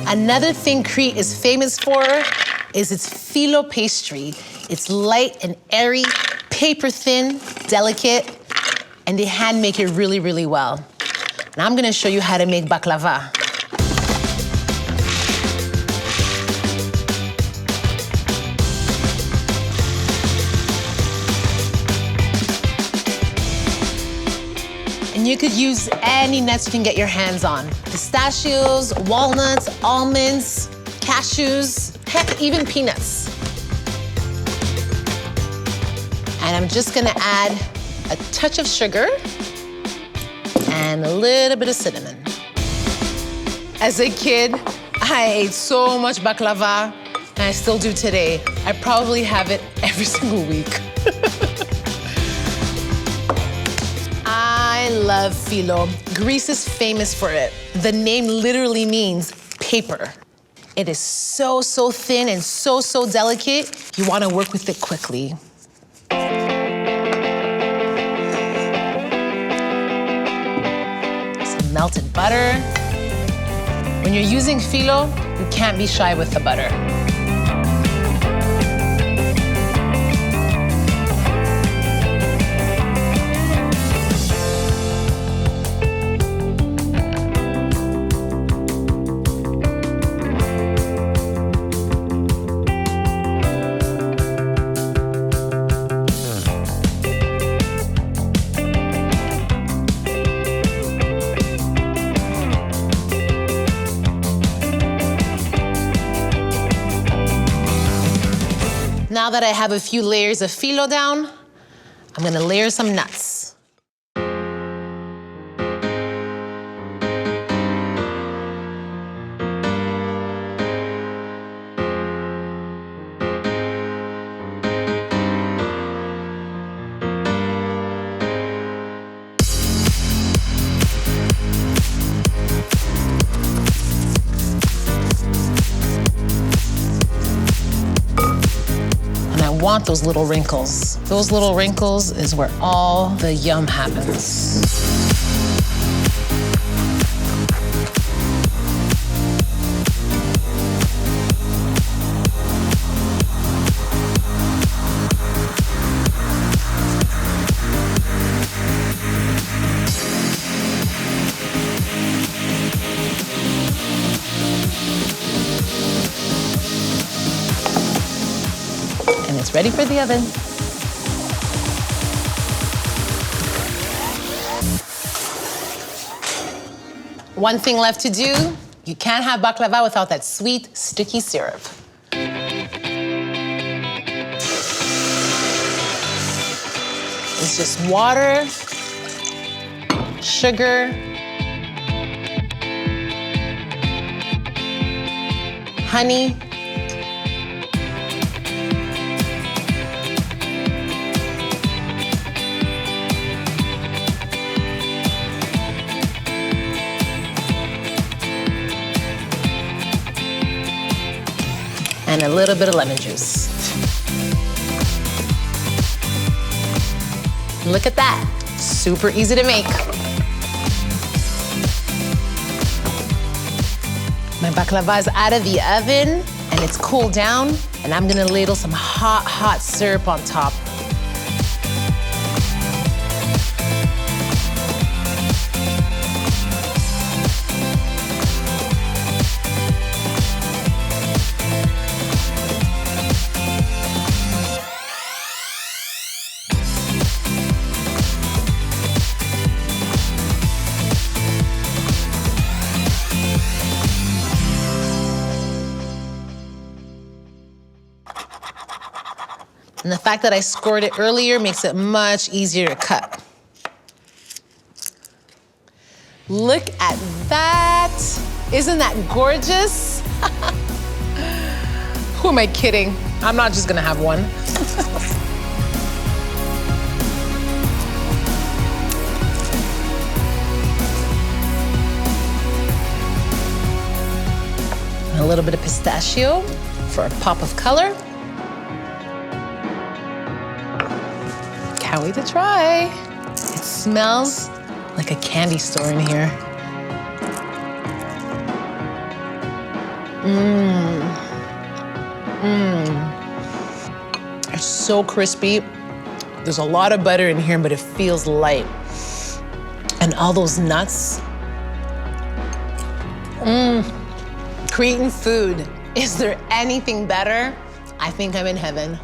Another thing Crete is famous for is its Phyllo pastry. It's light and airy, paper thin, delicate, and they hand make it really, really well. Now I'm gonna show you how to make baklava. And you could use any nuts you can get your hands on. Pistachios, walnuts, almonds, cashews, heck, even peanuts. And I'm just gonna add a touch of sugar and a little bit of cinnamon. As a kid, I ate so much baklava, and I still do today. I probably have it every single week. I love Phyllo. Greece is famous for it. The name literally means paper. It is so, so thin and so, so delicate, you wanna work with it quickly. Some melted butter. When you're using Phyllo, you can't be shy with the butter. Now that I have a few layers of Phyllo down, I'm gonna layer some nuts. I want those little wrinkles. Those little wrinkles is where all the yum happens. And it's ready for the oven. One thing left to do, you can't have baklava without that sweet, sticky syrup. It's just water, sugar, honey, and a little bit of lemon juice. Look at that, super easy to make. My baklava is out of the oven and it's cooled down, and I'm gonna ladle some hot, hot syrup on top. And the fact that I scored it earlier makes it much easier to cut. Look at that. Isn't that gorgeous? Who am I kidding? I'm not just gonna have one. A little bit of pistachio for a pop of color. Can't wait to try. It smells like a candy store in here. It's so crispy. There's a lot of butter in here, but it feels light. And all those nuts. Creating food. Is there anything better? I think I'm in heaven.